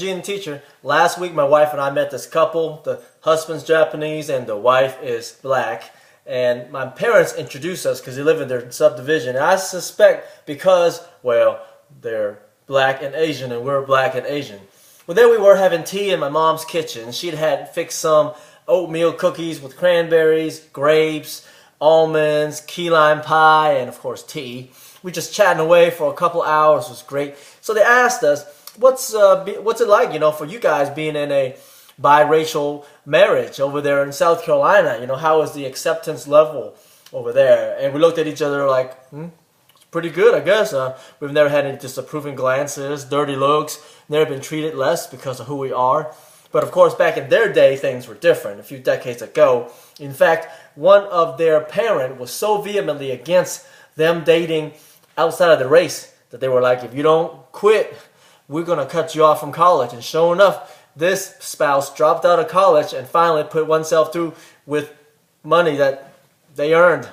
Eugene, teacher. Last week my wife and I met this couple. The husband's Japanese and the wife is black. And my parents introduced us because they live in their subdivision. And I suspect because, well, they're black and Asian and we're black and Asian. Well, there we were having tea in my mom's kitchen. She'd had fixed some oatmeal cookies with cranberries, grapes, almonds, key lime pie, and of course tea. We just chatting away for a couple hours. It was great. So they asked us, what's it like, for you guys being in a biracial marriage over there in South Carolina? How is the acceptance level over there? And we looked at each other like, it's pretty good, I guess. We've never had any disapproving glances, dirty looks, never been treated less because of who we are. But of course, back in their day, things were different, a few decades ago. In fact, one of their parents was so vehemently against them dating outside of the race that they were like, if you don't quit, we're going to cut you off from college. And sure enough, this spouse dropped out of college and finally put oneself through with money that they earned.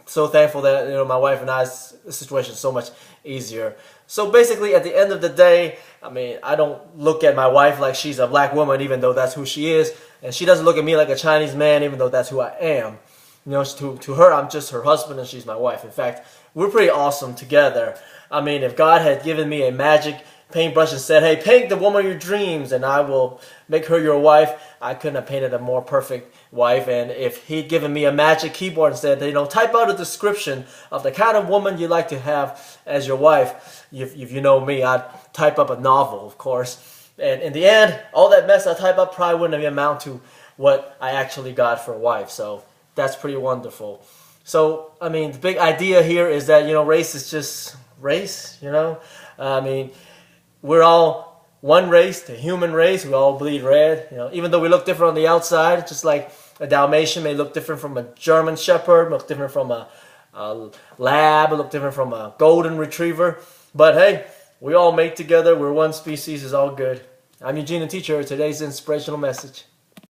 So thankful that my wife and I's situation is so much easier. So basically, at the end of the day, I don't look at my wife like she's a black woman, even though that's who she is, and she doesn't look at me like a Chinese man, even though that's who I am. To her, I'm just her husband, and she's my wife. In fact, we're pretty awesome together. If God had given me a magic paintbrush and said, hey, paint the woman of your dreams and I will make her your wife, I couldn't have painted a more perfect wife. And if he'd given me a magic keyboard and said, type out a description of the kind of woman you'd like to have as your wife, if you know me, I'd type up a novel, of course. And in the end, all that mess I type up probably wouldn't have amount to what I actually got for a wife. So that's pretty wonderful. So, the big idea here is that, race is just race, we're all one race, the human race. We all bleed red. Even though we look different on the outside, just like a Dalmatian may look different from a German Shepherd, look different from a lab, look different from a golden retriever. But hey, we all mate together. We're one species. It's all good. I'm Eugene, the teacher. Today's inspirational message.